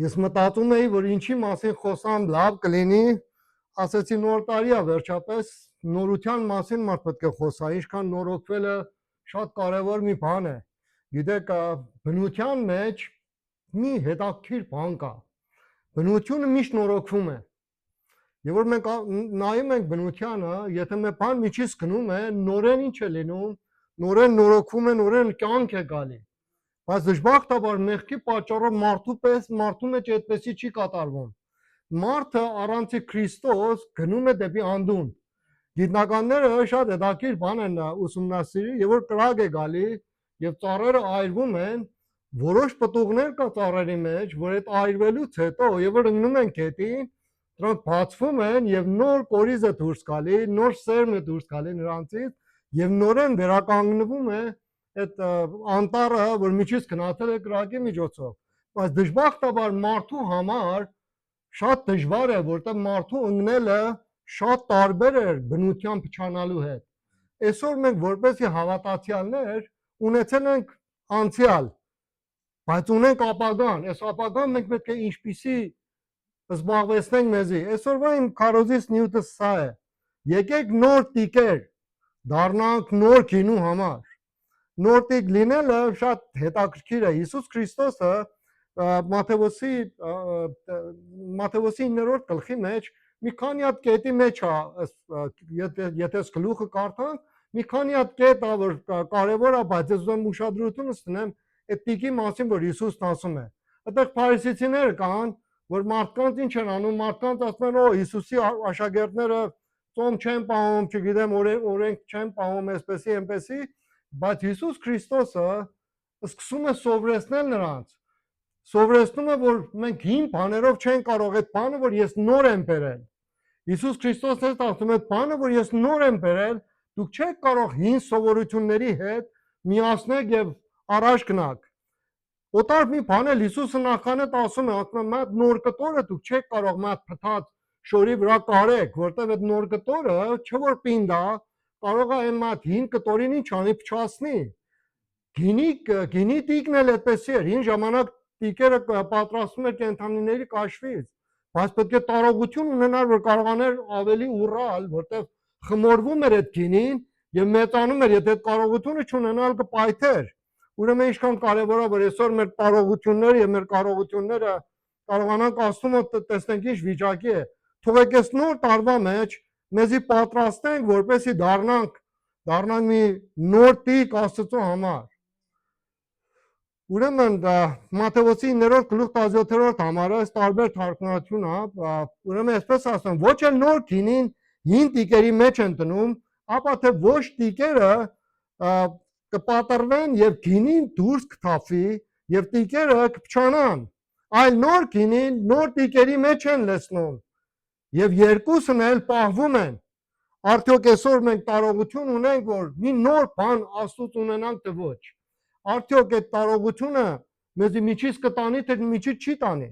Ես մտածում էի, որ ինչի մասին խոսամ լավ կլինի, ասեցի նոր տարի է վերջապես, նորության մասին մարդ պետք է խոսա, ինչքան նորոգվելը շատ կարևոր մի բան է։ Գիտեք, բնության մեջ մի հետաքրքիր բան կա։ Բնությունը միշտ նորոգվում է։ Եվ որ մենք նայում ենք բնությանը, եթե մի բան միջից գնում է, նորեն ինչ է լինում, նորեն նորոգվում է, նորեն կյանք է գալի։ Բայց դժբախտաբար մեղքի պատճառով մարդու մեջ այդպեսի չի կատարվում։ Մարդը առանց Քրիստոս գնում է դեպի անդուն։ Գիտնականները շատ հետաքրքիր բան են ուսումնասիրի, եւ որ կրակ է գալի եւ ծառերը այրվում են, որոշ պտուղներ կա ծառերի մեջ, որ այդ այրվելուց հետո եւ որ ընկնում են գետին, դրանք բացվում են եւ նոր կորիզ է դուրս գալի, նոր սերմ է դուրս գալի նրանցից եւ նորեն վերականգնվում է այդ անտառը, որ միջից գնացել է կրակի միջոցով, բայց դժբախտաբար մարդու համար շատ դժվար է, որտեղ մարդու ընկնելը շատ տարբեր է բնության փչանալու հետ։ Այսօր մենք որպեսզի հավատացյալներ ունեցել ենք անցյալ, բայց ունենք ապագան, այս ապագան մենք պետք է ինչպիսի զբաղեցնենք մեզի։ Այսօրվա իմ քարոզից նյութը սա է. եկեք նոր տիկեր դառնանք նոր գինու համար։ Նոր տիկ լինելը շատ հետաքրքիր է։ Հիսուս Քրիստոսը Մատթեոս 9-րդ գլխի մեջ մի քանի հատ կետի մեջ է, եթե գլուխը կարդանք, մի քանի հատ կետ է, որ կարևոր է, բայց ես ուզում ուշադրությունս դնեմ այդ տիկի մասին, որ Հիսուսն ասում է։ Այդտեղ փարիսեցիներ կան, որ մարդկանց ինչ են անում, մարդկանց ասում են, օ, Հիսուսի աշակերտները ծոմ չեն պահում, չգիտեմ, օրենք չեն պահում, այսպեսի, այնպեսի, բայց Հիսուս Քրիստոսը սկսում է սովորեցնել նրանց, սովորեցնում է, որ մենք հին բաներով չեն կարող այդ բանը, որ ես նոր եմ բերել։ Հիսուս Քրիստոսն է ասում այդ բանը, որ ես նոր եմ բերել, դուք չեք կարող հին սովորությունների հետ միացնել եւ առաջ գնալ։ Օտար մի բան էլ Հիսուսը նախանետ ասում է, մատ նոր կտորը դուք չեք կարող մատ փթաթ շորի վրա կարեք, որտեղ այդ նոր կտորը չէ որ պինդ է, կարող է այն մատ հին կտորին ինչ անի փչացնի։ Գինի տիկն էլ այդպես էր, հին ժամանակ տիկերը պատրաստում էր կենդանիների կաշվից, բայց պետք է տարողություն ունենալ, որ կարողաներ ավելի ուռալ, որտեղ խմորվում էր այդ գինին եւ մեծանում էր, եթե այդ կարողությունը չունենալ կպայթեր։ Ուրեմն ինչքան կարևոր է, որ այսօր մեր տարողությունները եւ մեր կարողությունները կարողանանք Աստծո տեսնենք ինչ վիճակի է։ Թողեք այս նոր տարվա մեջ մեզի պատրաստենք, որպեսզի դառնանք մի նոր տիկ Աստծո համար։ Ուրեմն Մատթեոս 9-րդ գլուխ 17-րդ համարը այս տարբեր թարգմանություն է, ուրեմն այսպես ասում, ոչ էլ նոր գինին հին տիկերի մեջ են դնում, ապա թե ոչ տիկերը կպատրվեն եւ գինին դուրս կթափվի եւ տիկերը կփչանան, այլ նոր գինին նոր տիկերի մեջ են լցնում եւ երկուսն էլ պահվում են։ Արդյոք այսօր մենք տարողություն ունենք, որ մի նոր բան Աստծուց ունենանք, թե ոչ։ Արդյոք այդ տարողությունը մեզի միջից կտանի, թե միջից չի տանի։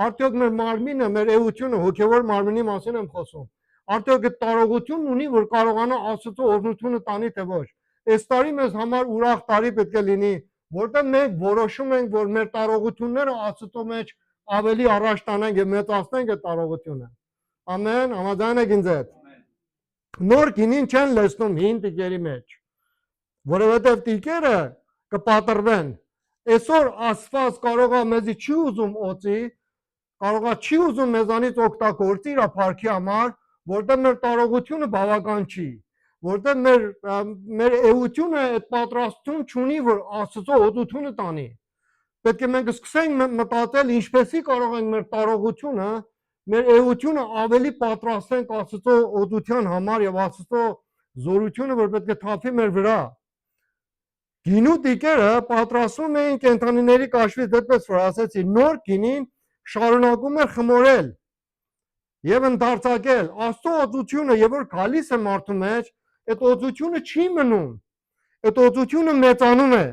Արդյոք մեր մարմինը, մեր էությունը, հոգևոր մարմինի մասին եմ խոսում, արդյոք այդ տարողությունն ունի, որ կարողանա Աստծո օրհնությունը տանի, թե ոչ։ Այս տարի մեզ համար ուրախ տարի պետք է լինի, որտեղ մենք որոշում ենք, որ մեր տարողությունները Աստծո մեջ ավելի առաջ տանենք եւ մեծացնենք այդ տարողությունը։ Ամեն, համաձայն եք ինձ հետ։ Նոր գինին չեն լցնում հին տիկերի մեջ, որովհետև տիկերը կպատրվեն։ Այսօր Աստված կարող է մեզի չի ուզում օծի, կարող է չի ուզում մեզանից օգտագործի իր փառքի համար, որտեղ մեր տարողությունը բավական չի, որտեղ մեր էությունը այդ պատրաստություն չունի, որ Աստծո օծությունը տանի։ Պետք է մենք սկսենք մտածել ինչպեսի կարող ենք մեր տարողությունը, մեր էությունը ավելի պատրաստենք Աստծո օծության համար եւ Աստծո զորությունը, որ պետք է թափի մեր վրա։ Գինու տիկերը պատրաստում էին կենդանիների կաշվից, դեպս որ ասեցի, նոր գինին շարունակում էր խմորել եւ ընդարձակել Աստծո օծությունը, եւ որ գալիս է մարդու մեջ, այդ օծությունը չի մնում, այդ օծությունը մեծանում է,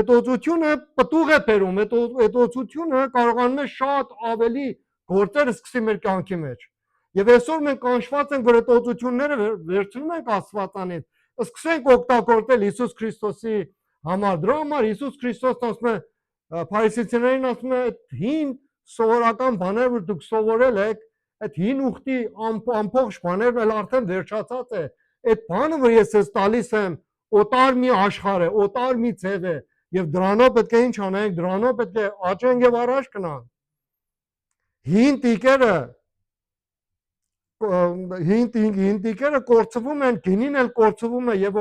այդ օծությունը պտուղ է բերում, այդ օծությունը կարողանում է շատ ավելի գործեր սկսի մեր կյանքի մեջ։ Եվ այսօր մենք կանչված ենք, որ այդ օծությունները վերցնում ենք Աստվածանից, սկսենք օգտագործել Հիսուս Քրիստոսի համար։ Դրա համար Հիսուս Քրիստոսն ասում է, փարիսեցիներին ասում է, հին սովորական բաներ, որ դուք սովորել եք, այդ հին ուխտի ամբողջ բաներն էլ արդեն վերջացած է։ Այդ բանը, որ ես ես տալիս եմ, օտար մի աշխարհ է, օտար մի ձև է, եւ դրանով պետք է ինչ անենք, դրանով պետք է աճենք եւ առաջ գնանք։ Հին տիկերը կորցվում են, գինին էլ կորցվում է, եւ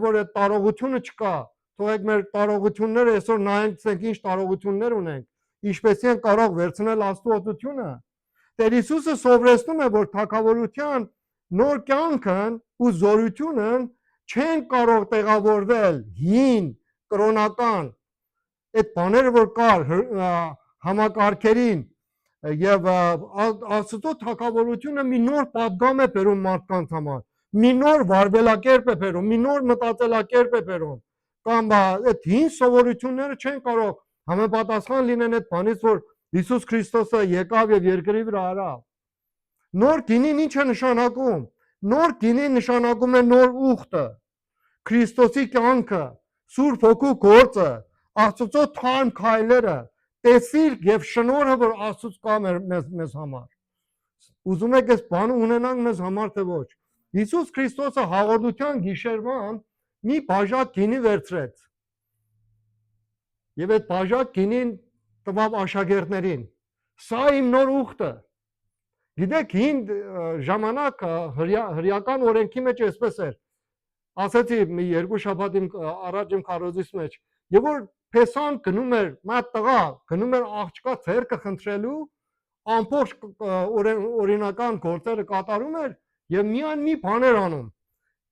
որ այդ տարողությունը չկա, թողեք մեր տարողությունները այսօր նայենք ինչ տարողություններ ունենք, ինչպես են կարող վերցնել աստվածությունը։ Տեր Հիսուսը սովորեցնում է, որ թագավորության նոր կյանքն ու զորությունն չեն կարող տեղավորվել հին կրոնական այդ բաները, որ կար համակարգերին, եւ Աստծո թագավորությունը մի նոր պատգամ է բերում մարդկանց համար, մի նոր վարվելակերպ է բերում, մի նոր մտածելակերպ է բերում, կամ այդ հին սովորությունները չեն կարող համապատասխան լինեն այդ բանից, որ Հիսուս Քրիստոսը եկավ եւ երկրի վրա արավ։ Նոր գինին ինչ է նշանակում։ Նոր գինին նշանակում է նոր ուխտը, Քրիստոսի կյանքը, Սուրբ Հոգու գործը, Աստծո թարմ քայլերը, տեսիլք եւ շնորհը, որ Աստծուց կա մեզ համար։ Ուզում եք այս բանը ունենանք մեզ համար, թե ոչ։ Հիսուս Քրիստոսը հաղորդության գիշերվան մի բաժակ գինի վերցրեց։ Եվ այդ բաժակ գինին տվավ աշակերտներին։ Սա իմ նոր ուխտը։ Գիտեք, հին ժամանակ հրեական օրենքի մեջ էսպես էր։ Ասացի մի երկու շաբաթ առաջ իմ քարոզից մեջ, եւ որ Փեսան գնում էր, մատ տղա գնում էր աղջկա ձեռքը խնդրելու, ամբողջ օրինական գործերը կատարում էր եւ միայն մի բան էր անում։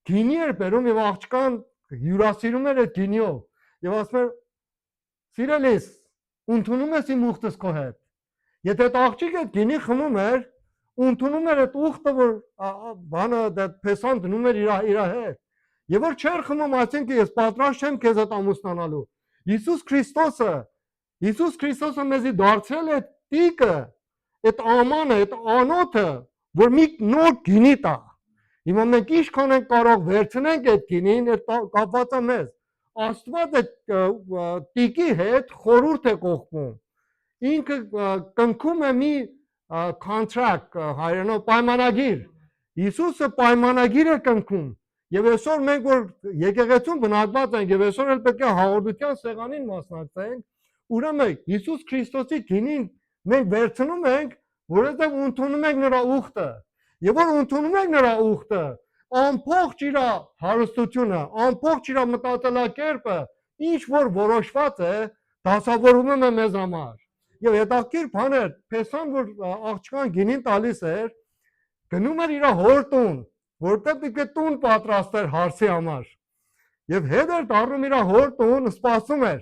Գինի էր բերում եւ աղջկան հյուրասիրում էր այդ գինիով եւ ասում էր. «Սիրելիս, ընդունում ես իմ ուխտս քո հետ»։ Եթե այդ աղջիկը այդ գինի խմում էր, ընդունում էր այդ ուխտը, որ բանը դա Փեսան դնում էր իր հետ։ Եվ որ չէր խմում, ասենք ես պատրաստ չեմ քեզ հետ ամուսնանալու։ Հիսուս Քրիստոսը մեզի դարձրել է տիկը, այդ ամանը, այդ անոթը, որ մի նոր գինի տա։ Հիմա մենք ինչքան ենք կարող վերցնենք այդ գինին, այդ կապված է մեզ։ Աստված այդ տիկի հետ խորհուրդ է կողմում։ Ինքը կնքում է մի contract, հայերենով պայմանագիր։ Հիսուսը պայմանագիր է կնքում։ Եվ այսօր մենք որ եկեղեցում բնակված ենք եւ այսօր էլ պետք է հաղորդության սեղանին մասնակցենք, ուրեմն Հիսուս Քրիստոսի գինին մենք վերցնում ենք, որովհետեւ ընդունում ենք նրա ուխտը։ Եվ որ ընդունում ենք նրա ուխտը, ամբողջ իր հարստությունը, ամբողջ իր մտածելակերպը, ինչ որ որոշված է, դասավորվում է մեզ համար։ Եվ հետաքրքիր բան է, Փեսան որ աղջկան գինին տալիս էր, գնում էր իր հոր տուն, որտեղ պետք է տուն պատրաստեր հարսի համար։ Եվ հետ էր դառնում իր հոր տուն, սպասում էր։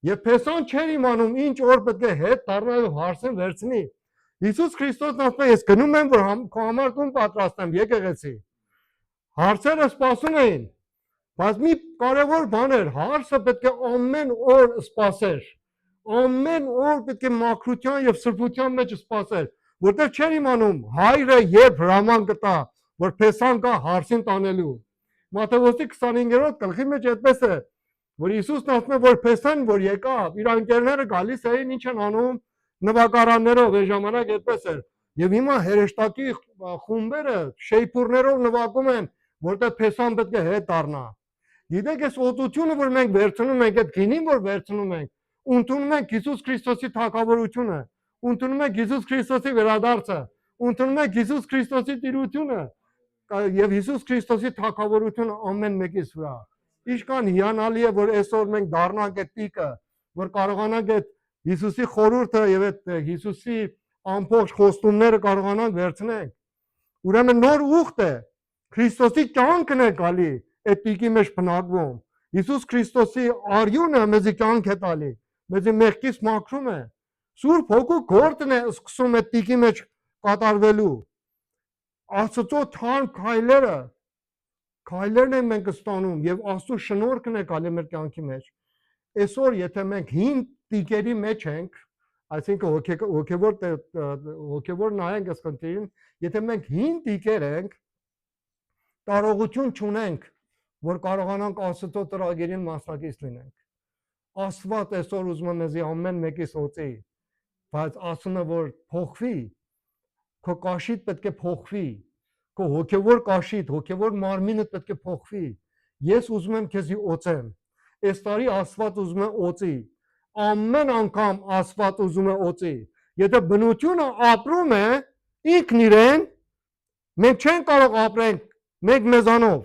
Եվ Փեսան չէր իմանում ինչ օր պետք է հետ դառնա եւ հարսին վերցնի։ Հիսուս Քրիստոսն ասում է, ես գնում եմ, որ քո համար տուն պատրաստեմ եկեղեցի։ Հարսերը սպասում էին, բայց մի կարևոր բան էր, հարսը պետք է ամեն օր սպասեր։ Ամեն օր պետք է մաքրության եւ սրբության մեջ սպասեր, որտեղ չէր իմանում հայրը երբ հրաման կտա, որ Փեսան կա հարսին տանելու։ Մատթեոս 25-րդ գլխի մեջ այդպես է, որ Հիսուսն ասում է, որ Փեսան որ եկավ, իր ընկերները գալիս էին, ինչ են անում, նվագարաններով, այն ժամանակ այդպես էր։ Եվ հիմա հերեշտակի խումբերը շեյփուրներով նվագում են, որտեղ Փեսան պետք է հետ դառնա։ Գիտեք, այս օծությունը, որ մենք վերցնում ենք, այդ գինին, որ վերցնում ենք, ընդունում ենք Հիսուս Քրիստոսի թագավորությունը, ընդունում ենք Հիսուս Քրիստոսի վերադարձը, ընդունում ենք Հիսուս Քրիստոսի տիրությունը եւ Հիսուս Քրիստոսի թագավորությունը ամեն մեկիս վրա։ Ինչքան հիանալի է, որ այսօր մենք դառնանք այդ տիկը, որ կարողանանք այդ Հիսուսի խորհուրդը եւ այդ Հիսուսի ամբողջ խոստումները կարողանանք վերցնենք։ Ուրեմն նոր ուխտ է, Քրիստոսի կյանքն է գալի այդ տիկի մեջ բնակվում։ Հիսուս Քրիստոսի արյունը մեզի կյանք է տալի, մեզի մեղքից մաքրում է։ Սուրբ Հոգու գործն է սկսում այդ տիկի մեջ կատարվելու։ Աստծո թարմ քայլերն են մենք ստանում եւ Աստծո շնորհքն է գալի մեր կյանքի մեջ։ Այսօր եթե մենք հին տիկերի մեջ ենք, այսինքն հոգեվոր նայենք այս քննին, եթե մենք հին տիկեր ենք, տարողություն չունենք, որ կարողանանք Աստծո ծրագիրին մասնակից լինենք։ Աստված այսօր ուզում է մեզի ամեն մեկից օծի։ բայց ասում է որ փոխվի, քո կաշիդ պետք է փոխվի, քո հոգևոր կաշիդ, հոգևոր մարմինը պետք է փոխվի։ Ես ուզում եմ քեզի օծեմ։ Այս տարի Աստված ուզում է օծի։ Ամեն անգամ Աստված ուզում է օծի։ Եթե բնությունը ապրում է ինքն իրեն, մենք չենք կարող ապրենք մեկ մեզանով։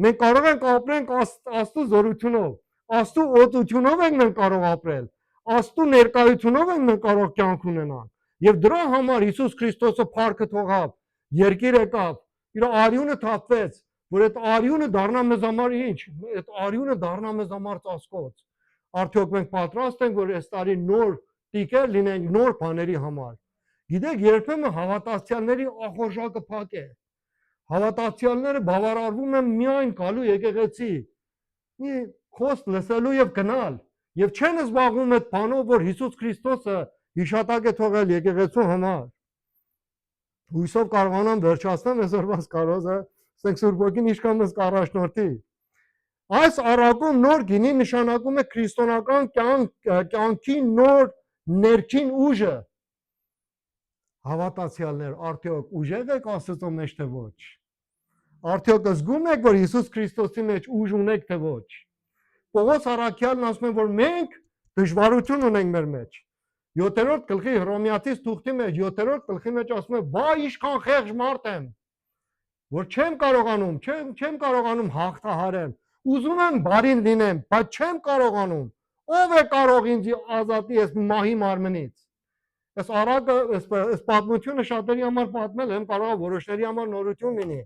Մենք կարող ենք ապրենք Աստծո զորությունով, Աստծո օծությունով ենք մենք կարող ապրել, Աստծո ներկայությունով ենք մենք կարող կյանք ունենալ։ Եվ դրա համար Հիսուս Քրիստոսը փառքը թողավ, երկիր եկավ, իր արյունը թափվեց, որ այդ արյունը դառնա մեզ համար ինչ, այդ արյունը դառնա մեզ համար ծածկոց։ Արդյոք մենք պատրաստ ենք, որ այս տարի նոր տիկեր լինենք նոր բաների համար։ Գիտեք, երբեմն հավատացյալների ախորժակը փակ է։ Հավատացյալները բավարարվում են միայն գալու եկեղեցի, մի խոսք լսելու եւ գնալ, եւ չեն զբաղվում այդ բանով, որ Հիսուս Քրիստոսը հիշատակ է թողել եկեղեցու համար։ Հույսով կարողանամ վերջացնել այսօրվաս կարոզը, ասենք Սուրբ Ոգին իշքան մեզ կառաջնորդի։ Այս առակում նոր գինի նշանակում է քրիստոնական կյանքի նոր ներքին ուժը։ Հավատացյալներ, արդյոք ուժեղ եք Աստծո մեջ թե ոչ։ Արդյոք զգում եք, որ Հիսուս Քրիստոսի մեջ ուժ ունեք թե ոչ։ Պողոս առաքյալն ասում է, որ մենք դժվարություն ունենք մեր մեջ։ 7-րդ գլխի Հռոմեացիս թուղթի մեջ 7-րդ գլխի մեջ ասում է. «Վայ, ինչքան խեղճ մարդ եմ, որ չեմ կարողանում հաղթահարել։ Ուզում եմ բարին լինեմ, բայց չեմ կարողանում։ Ով է կարող ինձ ազատի այս մահի մարմնից»։ Այս առակը, այս պատմությունը շատերի համար պատմել եմ, կարող է որոշների համար նորություն լինի։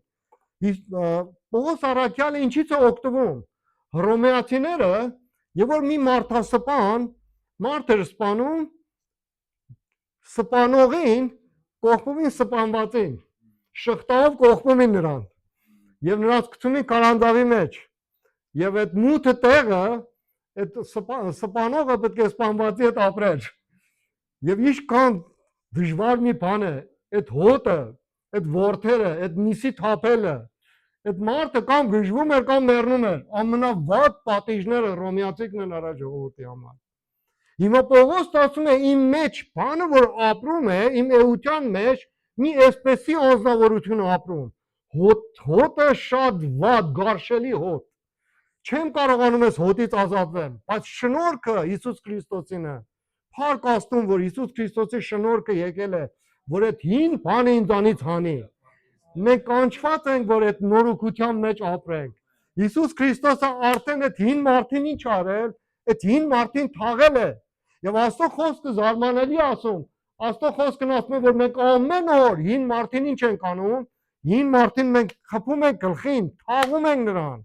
Պողոս առաքյալը ինչից է օգտվում։ Հռոմեացիները, եւ որ մի մարդասպան մարդ էր սպանում, սպանողին կողպում էին սպանվածին, շղթայով կողպում էին նրան եւ նրանց գցում էին քարանձավի մեջ եւ այդ մութը տեղը այդ սպանողը պետք է սպանվածի հետ ապրեր եւ ինչքան դժվար մի բան է այդ հոտը, այդ ворթերը, այդ միսի թափելը, այդ մարդը կամ գժվում էր կամ մեռնում էր, ամենավատ պատիժները ռոմեացիքն են արա ժողովրդի համար։ Հիմա Պողոս ասում է իմ մեջ բանը որ ապրում է, իմ էության մեջ մի էսպեսի անձնավորություն ապրում։ Հոտը շատ վատ, գարշելի հոտ։ Չեմ կարողանում այս հոտից ազատվել, բայց շնորհքը Հիսուս Քրիստոսին է։ Փառք Աստծուն, որ Հիսուս Քրիստոսի շնորհքը եկել է, որ այդ հին բանը ինձանից հանի։ Մենք կանչված ենք, որ այդ նորոգության մեջ ապրենք։ Հիսուս Քրիստոսը արդեն այդ հին մարդին ինչ արել, այդ հին մարդին թաղել է։ Եվ Աստծո խոսքը զարմանալի ասում։ Աստծո խոսքն ասում է, որ մենք ամեն օր հին մարդին ինչ ենք անում, հին մարդին մենք խփում ենք գլխին, թաղում ենք նրան,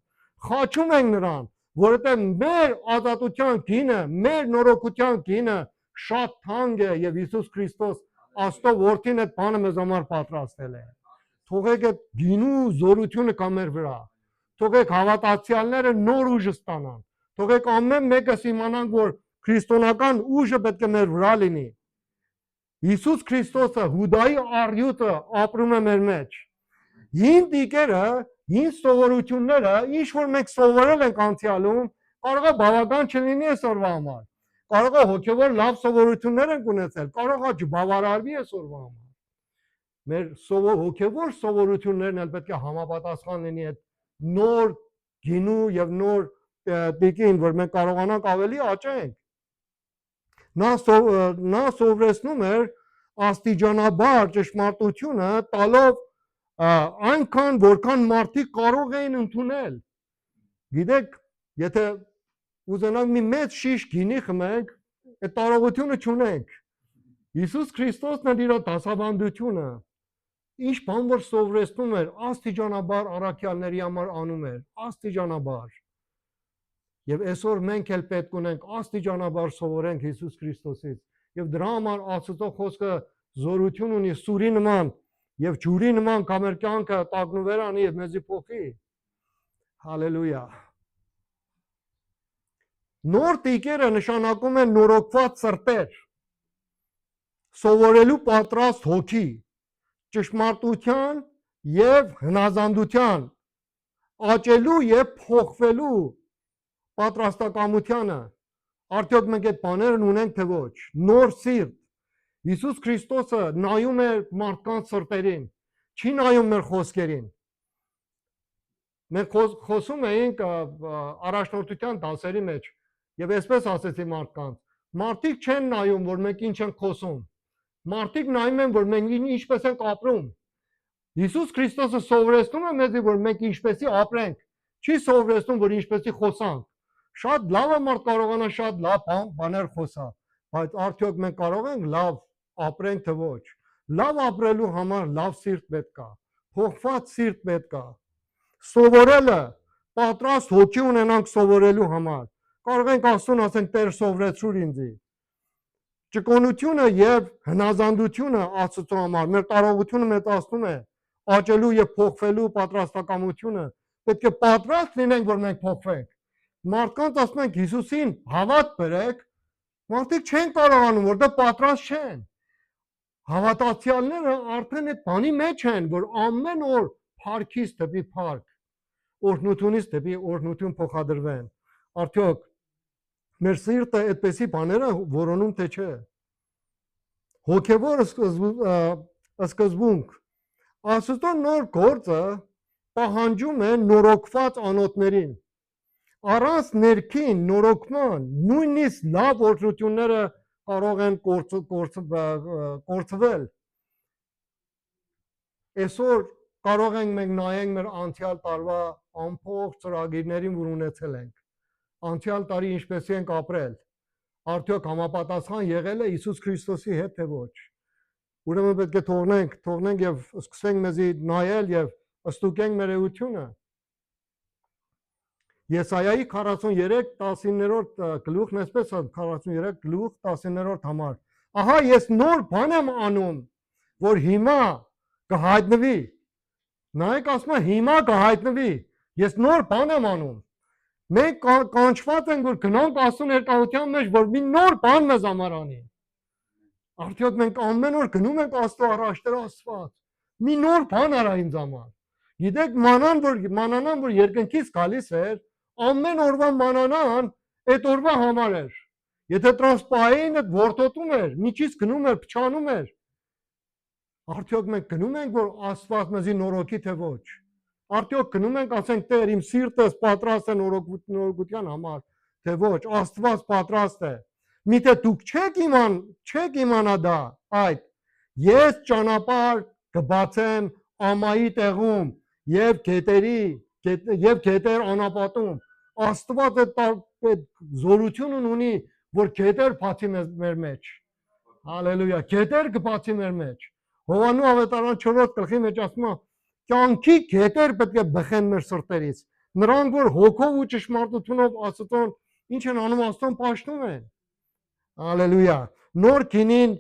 խաչում ենք նրան, որովհետև մեր ազատության գինը, մեր նորոգության գինը շատ թանկ է եւ Հիսուս Քրիստոս Աստծո որդին այդ բանը մեզ համար պատրաստել է։ Թողեք այդ գինու զորությունը կա մեր վրա։ Թողեք հավատացյալները նոր ուժ ստանան։ Թողեք ամեն մեկս իմանան, որ քրիստոնական ուժը պետք է մեր վրա լինի։ Հիսուս Քրիստոսը հուդայի առյուծը ապրում է մեր մեջ։ Հին տիկերը, հին սովորությունները, ինչ որ մենք սովորել ենք անցյալում, կարող է բավական չլինի այսօրվա համար։ Կարող է հոգևոր լավ սովորություններ ենք ունեցել, կարող է չբավարարվի այսօրվա համար։ Մեր հոգևոր սովորություններն էլ պետք է համապատասխան լինի այդ նոր գինու եւ նոր տիկին, որ մենք կարողանանք ավելի աճենք։ Նա սովորեցնում էր աստիճանաբար ճշմարտությունը տալով այնքան, որքան մարդիկ կարող էին ընդունել։ Գիտեք, եթե ուզենանք մի մեծ շիշ գինի խմենք, այդ տարողությունը չունենք։ Հիսուս Քրիստոսն է իր դասավանդությունը, ինչ բան որ սովորեցնում էր, աստիճանաբար առաքյալների համար անում էր, աստիճանաբար։ Եվ այսօր մենք էլ պետք ունենք աստիճանաբար սովորենք Հիսուս Քրիստոսից։ Եվ դրա համար Աստծո խոսքը զորություն ունի սուրի նման եւ ջուրի նման կամեր կյանքը տագնուվեր անի եւ մեզի փոխի։ Հալելույա։ Նոր տիկերը նշանակում են նորոգված սրտեր, սովորելու պատրաստ հոգի, ճշմարտության եւ հնազանդության, աճելու եւ փոխվելու պատրաստակամությանը։ Արդյոք մենք այդ բաներն ունենք թե ոչ։ Նոր սիրտ, Հիսուս Քրիստոսը նայում է մարդկանց սրտերին, չի նայում մեր խոսքերին։ Մենք խոսում էինք առաջնորդության դասերի մեջ եւ այսպես ասեցի մարդկանց, մարդիկ չեն նայում, որ մենք ինչ ենք խոսում։ Մարդիկ նայում են, որ մենք ինչպես ենք ապրում։ Հիսուս Քրիստոսը սովորեցնում է մեզ, որ մենք ինչպեսի ապրենք, չի սովորեցնում, որ ինչպեսի խոսանք։ Շատ լավ է մարդ կարողանա շատ լավ բաներ խոսա, բայց արդյոք մենք կարող ենք լավ ապրենք թե ոչ։ Լավ ապրելու համար լավ սիրտ պետք է, փոխված սիրտ պետք է։ Սովորելը պատրաստ հոգի ունենանք սովորելու համար։ Կարող ենք Աստծուն ասենք Տեր սովորեցրու ինձ։ Ճկոնությունը եւ հնազանդությունը Աստծո համար մեր տարողությունը մեծացնում է, աճելու եւ փոխվելու պատրաստակամությունը պետք է պատրաստ լինենք, որ մենք փոխվենք։ Մարդկանց ասում ենք Հիսուսին հավատ բերեք, մարդիկ չեն կարողանում, որտեղ պատրաստ չեն։ Հավատացյալները արդեն այդ բանի մեջ են, որ ամեն օր փառքից դեպի փառք, օրհնությունից դեպի օրհնություն փոխադրվեն։ Արդյոք մեր սիրտը այդպեսի բաները որոնում թե չէ։ Հոգևոր սկզբունք Աստծո նոր գործը պահանջում է նորոգված անոթներին։ Առանց ներքին նորոգման նույնիսկ լավ օրհնությունները կարող են կորցվել։ Այսօր կարող ենք մենք նայենք մեր անցյալ տարվա ամբողջ ծրագիրներին, որ ունեցել ենք։ Անցյալ տարի ինչպես ենք ապրել։ Արդյոք համապատասխան եղել է Հիսուս Քրիստոսի հետ թե ոչ։ Ուրեմն պետք է թողնենք եւ սկսենք մեզի նայել եւ ստուգենք մեր էությունը։ Եսայայի 43:19 գլուխն այսպես է 43 գլուխ 10-րդ համար։ Ահա ես նոր բան եմ անում, որ հիմա կհայտնվի։ Նայեք ասում է հիմա կհայտնվի։ Ես նոր բան եմ անում։ Մենք կանչված ենք, որ գնանք Աստծո ներկայության մեջ, որ մի նոր բան մեզ համար անի։ Արդյոք մենք ամեն օր գնում ենք Աստծո առաջ, Տեր Աստված, մի նոր բան արա ինձ համար։ Գիտեք, մանանան, որ երկնքից գալիս էր, ամեն օրվա մանանան այդ օրվա համար էր։ Եթե տրանսպային այդ որդոտում էր, միջից գնում էր, փչանում էր։ Արդյոք մենք գնում ենք, որ Աստված մեզի նորոգի թե ոչ։ Արդյոք գնում ենք, ասենք Տեր, իմ սիրտս պատրաստ է նորոգության համար, թե ոչ, Աստված պատրաստ է։ Միթե դուք չեք իմանա դա, այդ ես ճանապարհ կբացեմ ամայի տեղում եւ գետեր անապատում։ Աստված այդ զորությունն ունի, որ գետեր բացի մեր մեջ։ Հալելույա, գետեր կբացի մեր մեջ։ Հովանու ավետարան 4 գլխի մեջ ասում է, կյանքի գետեր պետք է բխեն մեր սրտերից։ Նրանք, որ հոգով ու ճշմարտությունով Աստծուն ինչ են անում, Աստծուն պաշտում են։ Հալելույա։ Նոր գինին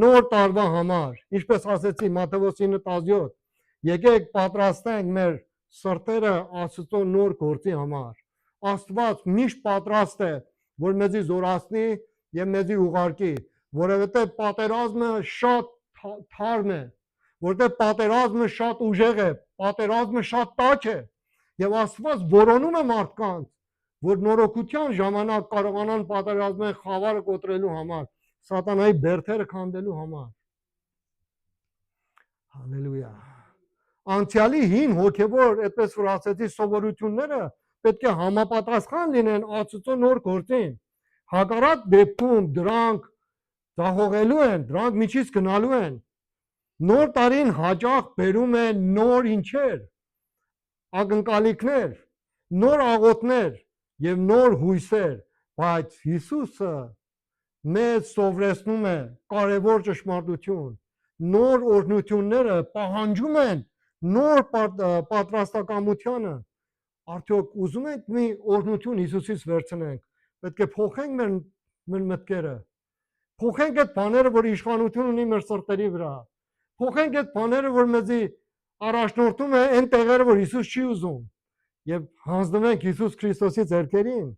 նոր տարվա համար, ինչպես ասեցի Մատթեոս 9:17, եկեք պատրաստենք մեր սրտերը Աստծո նոր գործի համար։ Աստված միշտ պատրաստ է, որ մեզի զորացնի եւ մեզի ուղարկի, որովհետեւ պատերազմը շատ թարմ է, որովհետեւ պատերազմը շատ ուժեղ է, պատերազմը շատ տաք է եւ Աստված որոնում է մարդկանց, որ նորոգության ժամանակ կարողանան պատերազմեն խավարը կոտրելու համար, սատանայի բերդերը քանդելու համար։ Հալելույա։ Անցյալի հին հոգևոր, այդպես որ ասեցի, սովորությունները պետք է համապատասխան լինեն Աստծո նոր գործին։ Հակառակ դեպքում դրանք ձախողելու են, դրանք միջից գնալու են։ Նոր տարին հաճախ բերում է նոր ինչեր, ակնկալիքներ, նոր աղոթներ եւ նոր հույսեր, բայց Հիսուսը մեզ սովորեցնում է կարևոր ճշմարտություն։ Նոր օրհնությունները պահանջում են նոր պատրաստակամությանը։ Արդյոք ուզում ենք մի օրհնություն Հիսուսից վերցնենք, պետք է փոխենք մեր մտքերը։ Փոխենք այդ բաները, որ իշխանություն ունի մեր սրտերի վրա։ Փոխենք այդ բաները, որ մեզի առաջնորդում է այն տեղերը, որ Հիսուս չի ուզում, եւ հանձնվենք Հիսուս Քրիստոսի ձեռքերին։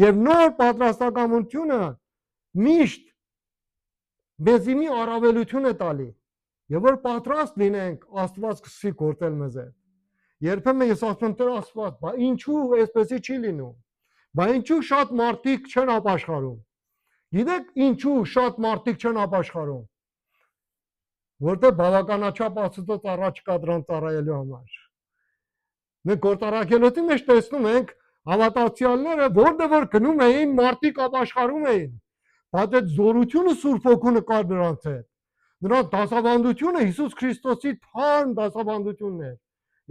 Եվ նոր պատրաստակամությունը միշտ մեզի մի առավելություն է տալի, եւ որ պատրաստ լինենք, Աստված կսկսի գործել մեզ հետ։ Երբեմն ես ասում եմ, Տեր Աստված, բա ինչու այսպեսի չի լինում։ Բա ինչու շատ մարդիկ չեն ապաշխարում։ Գիտեք ինչու շատ մարդիկ չեն ապաշխարում, որտեղ բավականաչափ Աստծոց առաջ կա դրան ծառայելու համար։ Մենք գործարակելոցի մեջ տեսնում ենք հավատացյալները, որտեղ որ գնում էին, մարդիկ ապաշխարում էին, բայց այդ զորությունը Սուրբ Հոգու նկար նրանց հետ։ Նրանց դասավանդությունը Հիսուս Քրիստոսի թարմ դասավանդությունն էր,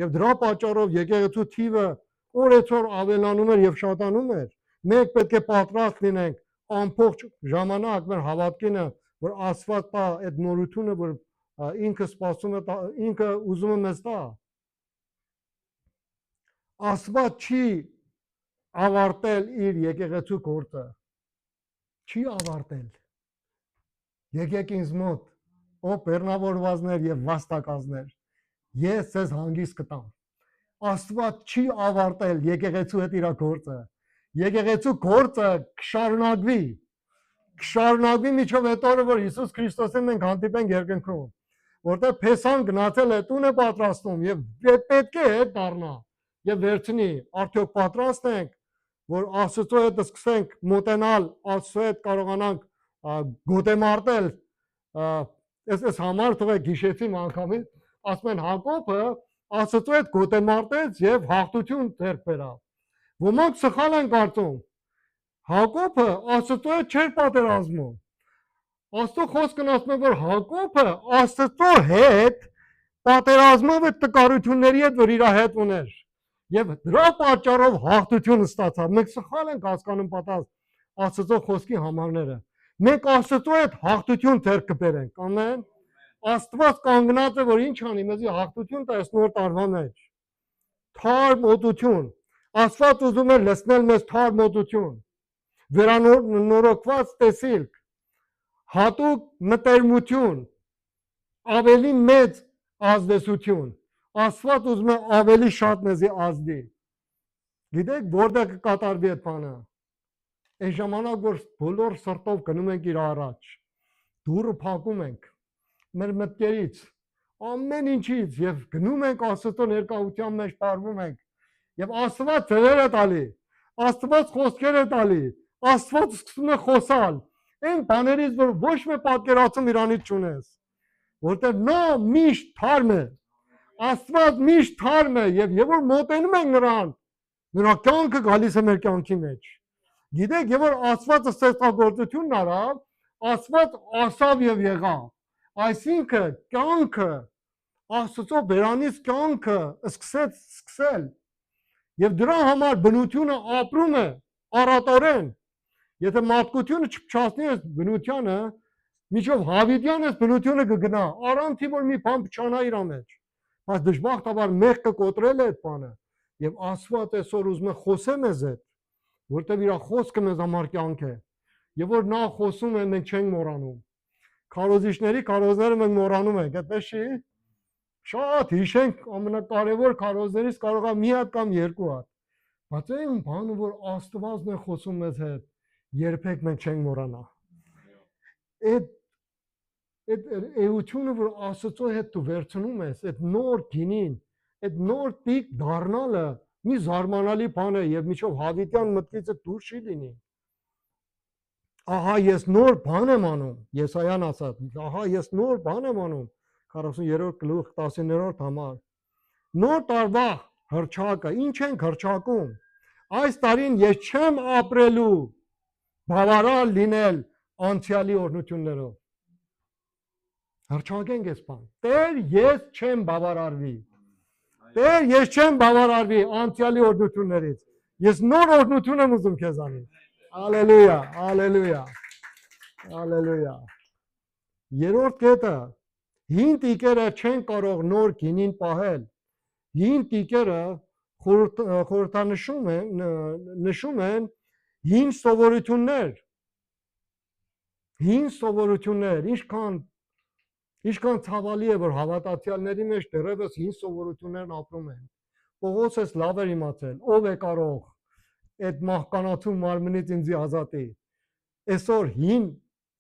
եւ դրա պատճառով եկեղեցու թիվը օրեցօր ավելանում էր եւ շատանում էր։ Մենք պետք է պատրաստ լինենք ամբողջ ժամանակ մեր հավատքինը, որ Աստված տա այդ նորությունը, որ ինքը սպասում է, ինքը ուզում է մեզ տա։ Աստված չի ավարտել իր եկեղեցու գործը, չի ավարտել։ Եկեք ինձ մոտ, ով բեռնավորվածներ եւ վաստակազներ, ես ձեզ հանգիստ կտամ։ Աստված չի ավարտել եկեղեցու հետ իր գործը։ Եկեղեցու գործը կշարունակվի։ Կշարունակվի միջով այդ օրը, որ Հիսուս Քրիստոսին մենք հանդիպենք երկնքում, որտեղ Փեսան գնացել է, տուն է պատրաստում եւ պետք է հետ դառնա եւ վերցնի։ Արդյոք պատրաստ ենք, որ Աստծո հետ սկսենք մոտենալ, Աստծո հետ կարողանանք գոտեմարտել, այս համար թողեք գիշեցիմ անգամից, ասում են Հակոբը Աստծո հետ գոտեմարտեց եւ հաղթություն ձեռք բերավ։ Ոմանք սխալ են կարծում։ Հակոբը Աստծո հետ չէր պատերազմում։ Աստծո խոսքն ասում է, որ Հակոբը Աստծո հետ պատերազմով այդ տկարությունների հետ, որ իր հետ ուներ, եւ դրա պատճառով հաղթություն ստացավ։ Մենք սխալ ենք հասկանում պատած Աստծո խոսքի համարները։ Մենք Աստծո հետ հաղթություն ձեռք կբերենք։ Ամեն։ Աստված կանգնած է, որ ինչ անի, մեզի հաղթություն տա այս նոր տարվա մեջ։ Թարմ օդություն։ Աստված ուզում է լցնել մեզ թարմ օդություն։ Վերանորոգված տեսիլք, հատուկ մտերմություն, ավելի մեծ ազդեցություն։ Աստված ուզում է ավելի շատ մեզի ազդի։ Գիտեք որտեղ կկատարվի այդ բանը։ Այն ժամանակ, որ բոլոր սրտով գնում ենք իր առաջ, դուռը փակում ենք մեր մտքերից, ամեն ինչից եւ գնում ենք Աստծո ներկայության մեջ ապարվում ենք եւ Աստված ձեր է տալի, Աստված խոսքեր է տալի, Աստված սկսում է խոսալ այն բաներից, որ ոչ մի պատկերացում իրանից չունես, որտեղ նա միշտ թարմ է, Աստված միշտ թարմ է եւ որ մոտենում ենք նրան, նրա կյանքը գալիս է մեր կյանքի մեջ։ Գիտեք, եւ որ Աստվածը ստեղծագործությունն արավ, Աստված ասավ եւ եղավ։ Այսինքն կյանքը Աստծո բերանից կյանքը սկսել եւ դրա համար բնությունը ապրում է առատորեն։ Եթե մարդկությունը չփչացնի այս բնությանը, միջով հավիտյան այս բնությունը կգնա, առանց որ մի բան փչանա իր մեջ։ Բայց դժբախտաբար մեղքը կոտրել է այդ բանը եւ Աստված այսօր ուզում է խոսել մեզ հետ, որտեղ իր խոսքը մեզ համար կյանք է։ Եվ որ նա խոսում է, մենք չենք մոռանում։ Քարոզները մենք մոռանում ենք, այդպես չի։ Շատ հիշենք ամենակարևոր քարոզներից կարող է մի հատ կամ երկու հատ։ Բայց այն բանը, որ Աստվածն է խոսում մեզ հետ, երբեք մենք չենք մոռանա։ Այդ էությունը, որ Աստծո հետ դու վերցնում ես, այդ նոր գինին, այդ նոր տիկ դառնալը մի զարմանալի բան է եւ միջով հավիտյան մտքից դուրս չի լինի։ Ահա ես նոր բան եմ անում, Եսայան ասաց, ահա ես նոր բան եմ անում, 43-րդ գլուխ 10-րդ համար։ Նոր տարվա հռչակը, ինչ ենք հռչակում։ Այս տարին ես չեմ ապրելու բավարար լինել անցյալի օրհնություններով։ Հռչակենք այս բան։ Տեր, ես չեմ բավարարվի։ Տեր, ես չեմ բավարարվի անցյալի օրհնություններից։ Ես նոր օրհնություն եմ ուզում քեզանից։ Հալելույա, հալելույա, հալելույա։ Երրորդ կետը, հին տիկերը չեն կարող նոր գինին պահել։ Հին տիկերը նշում են հին սովորություններ։ Հին սովորություններ, ինչքան ցավալի է, որ հավատացյալների մեջ դեռևս հին սովորություններն ապրում են։ Պողոսս լավ էր իմացել, ով է կարող այդ մահկանացու մարմնից ինձ ազատի։ Այսօր հին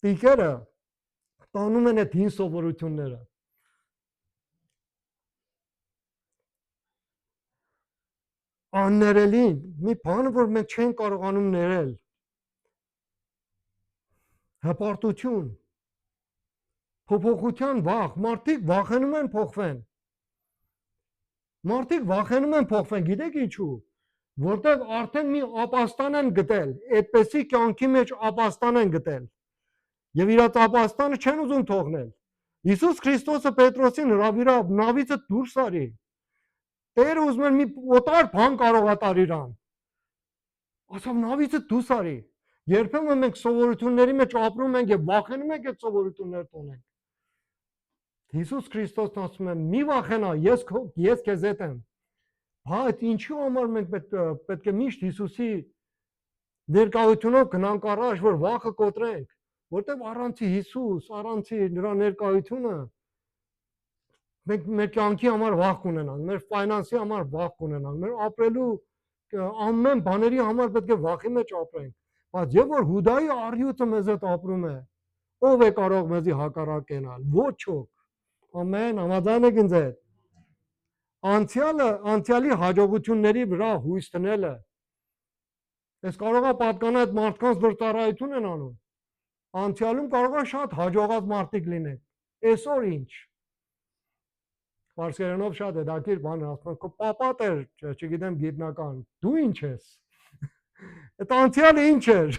տիկերը տանում են այդ հին սովորությունները։ Աններելին մի բան, որ մենք չենք կարողանում ներել։ հպարտություն, փոփոխության վախ, մարդիկ վախենում են փոխվեն։ Մարդիկ վախենում են փոխվեն, գիտեք ինչու։ Որտեղ արդեն մի ապաստան են գտել, այդպեսի կյանքի մեջ ապաստան են գտել։ Եվ իր ապաստանը չեն ուզում թողնել։ Հիսուս Քրիստոսը Պետրոսին հրավիրավ նավիցը դուրս արի։ Տերը ուզում էր մի օտար բան կարողա տար իրան։ Ասավ նավիցը դուրս արի։ Երբեմն մենք սովորությունների մեջ ապրում ենք եւ վախենում ենք այդ սովորությունները տոնենք։ Հիսուս Քրիստոսն ասում է՝ մի վախենա, ես քեզ հետ եմ։ Բայց ինչու համար մենք պետք է միշտ Հիսուսի ներկայությունով գնանք առաջ, որ վախը կոտրենք, որտեղ առանց Հիսուս, առանց նրա ներկայությունը մենք մեր կյանքի համար վախ կունենանք, մեր ֆինանսի համար վախ կունենանք, մեր ապրելու ամեն բաների համար պետք է վախի մեջ ապրենք։ Բայց եւ որ Հուդայի առյուծը մեզ հետ ապրում է, ով է կարող մեզի հակառակենալ։ Ոչ ոք։ Ամեն, համաձայն եք ինձ հետ։ Անցյալի հաջողությունների վրա հույս դնելը ես կարող է պատկանա այդ մարդկանց որ ծառայություն են անում։ Անցյալում կարող է շատ հաջողած մարդիկ լինեն։ Այսօր ինչ։ Ֆարսերենով շատ է դակիր բան ասում, քո պապատ էր, չգիտեմ գիտնական, դու ինչ ես։ Այդ անցյալը ինչ էր։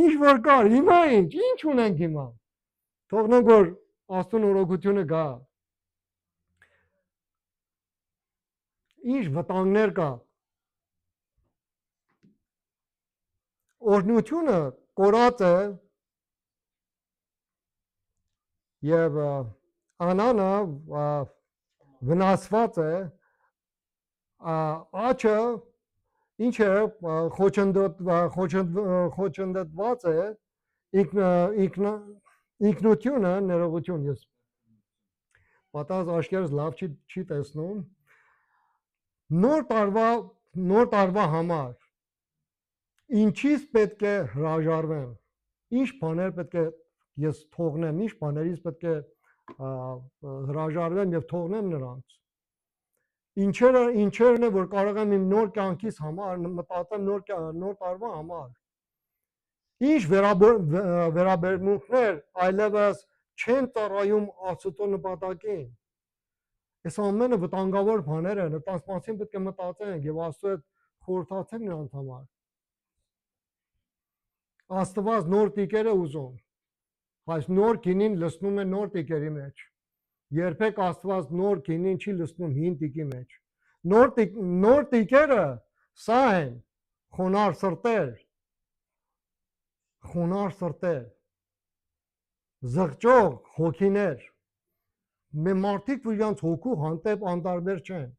Ինչ որ կար, հիմա ինչ ունենք հիմա։ Թողնենք որ Աստծո օրօգությունը գա։ Ինչ վտանգներ կա։ Օրհնությունը կորած է եւ անանը վնասված է, աչը ինչ է խոչընդոտված է, ինքնությունը ներողություն ես պատած աշկերս լավ չի տեսնում, նոր տարվա համար ինչից պետք է հրաժարվեմ, ինչ բաներ պետք է ես թողնեմ, ինչ բաներից պետք է հրաժարվեմ եւ թողնեմ նրանց, ինչերն է որ կարող եմ իմ նոր կյանքիս համար մտածեմ նոր տարվա համար, ինչ վերաբերմունքներ այլևս չեն ծառայում Աստծո նպատակին։ Այս ամենը վտանգավոր բաներ են, դրանց մասին պետք է մտածենք եւ Աստծո հետ խորհրդացենք նրանց համար։ Աստված նոր տիկեր է ուզում, բայց նոր գինին լցնում է նոր տիկերի մեջ։ Երբեք Աստված նոր գինին չի լցնում հին տիկի մեջ։ Նոր տիկերը սա են խոնար սրտեր, զղջող հոգիներ։ Մեր մարդիկ որ իրանց հոգու հանդեպ անտարբեր չեն,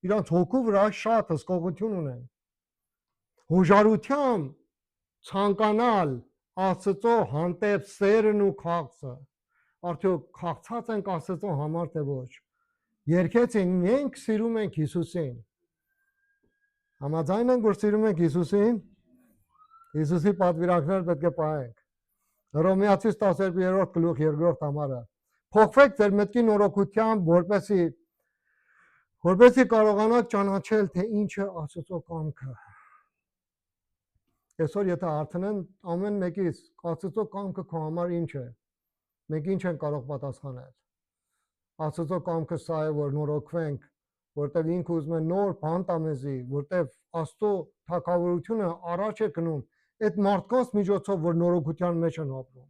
իրանց հոգու վրա շատ հսկողություն ունեն։ Հոժարությամբ ցանկանալ Աստծո հանդեպ սերն ու քաղցը, արդյոք քաղցած ենք Աստծո համար թե ոչ։ Երգեցինք մենք սիրում ենք Հիսուսին։ Համաձայն ենք որ սիրում ենք Հիսուսին։ Հիսուսի պատվիրանքները պետք է պահենք։ Հռոմեացիս 12-րդ գլուխ 2-րդ համարը։ Փոխվեք ձեր մտքի նորոգությամբ, որպեսզի կարողանաք ճանաչել, թե ինչ է Աստծո կամքը։ Այսօր եթե հարցնեն ամեն մեկից Աստծո կամքը քո համար ինչ է, մենք ինչ ենք կարող պատասխանել։ Աստծո կամքը սա է, որ նորոգվենք, որտեղ ինքը ուզում է նոր բան տա մեզի, որտեղ Աստծո թագավորությունը առաջ է գնում այդ մարդկանց միջոցով, որ նորոգության մեջ են ապրում։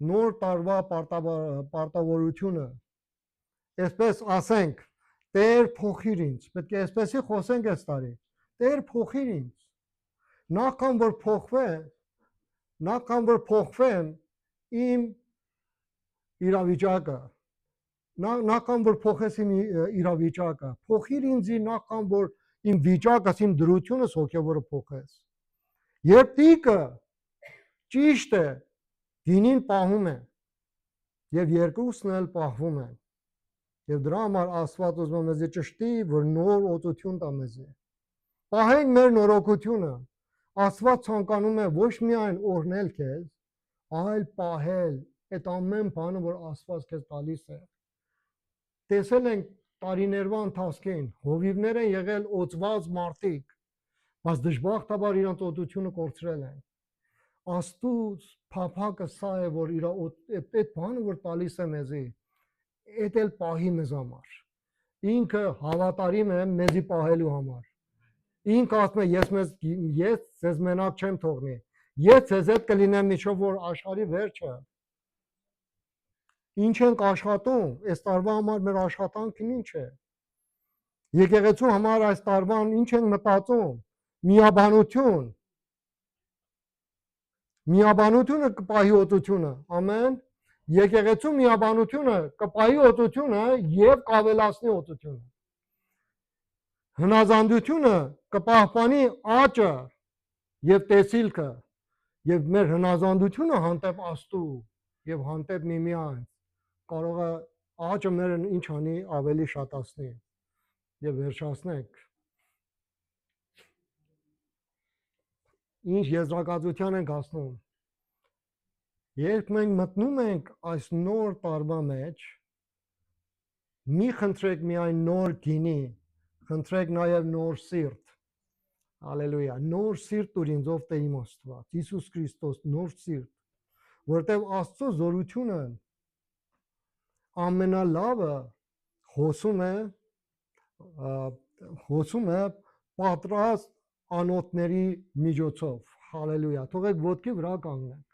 Նոր տարվա պարտավորությունը, այսպես ասենք, Տեր փոխիր ինձ, պետք է այսպեսի խոսենք այս տարի, Տեր փոխիր ինձ, նախքան որ փոխվեմ իմ իրավիճակը, նախքան որ փոխես իմ իրավիճակը, փոխիր ինձի նախքան որ իմ վիճակս, իմ դրությունս հոգևորը փոխես։ Երբ տիկը ճիշտ է, գինին պահում է եւ երկուսն էլ պահվում են։ Եվ դրա համար Աստված ուզում է մեզի ճշտի, որ նոր օծություն տա մեզի։ Պահենք մեր նորոգությունը։ Աստված ցանկանում է ոչ միայն օրհնել քեզ, այլ պահել այդ ամեն բանը, որ Աստված քեզ տալիս է։ Տեսել ենք տարիներվա ընթացքին, հովիվներ են եղել օծված մարդիկ, բայց դժբախտաբար իրանց օծությունը կորցրել են։ Աստուծո փափակը սա է, որ իր այդ բանը որ տալիս է մեզի, այդ էլ պահի մեզ համար։ Ինքը հավատարիմ է մեզի պահելու համար։ Ինքը ասում է ես ձեզ մենակ չեմ թողնի։ Ես ձեզ հետ կլինեմ միջով որ աշխարհի վերջը։ Ինչ ենք աշխատում, այս տարվա համար մեր աշխատանքն ինչ է։ Եկեղեցու համար այս տարվան ինչ ենք մտածում։ Միաբանությունը կպահի օծությունը, ամեն։ Եկեղեցու միաբանությունը կպահի օծությունը եւ կավելացնի օծությունը։ Հնազանդությունը կպահպանի աճը եւ տեսիլքը եւ մեր հնազանդությունը հանդեպ Աստծո եւ հանդեպ միմյանց կարող է աճը մեր ինչ անի ավելի շատացնի եւ վերջացնենք ինչ եզրակացության ենք հասնում երբ մենք մտնում ենք այս նոր տարվա մեջ մի խնդրեք միայն նոր գինի խնդրեք նաեւ նոր սիրտ հալելույա նոր սիրտ ուր ինձով Տե իմ Աստված Հիսուս Քրիստոս նոր սիրտ որտեղ Աստծո զորությունը ամենալավը հոսում է պատրաստ անոթների միջոցով հալելույա թողեք ոտքի վրա կանգնենք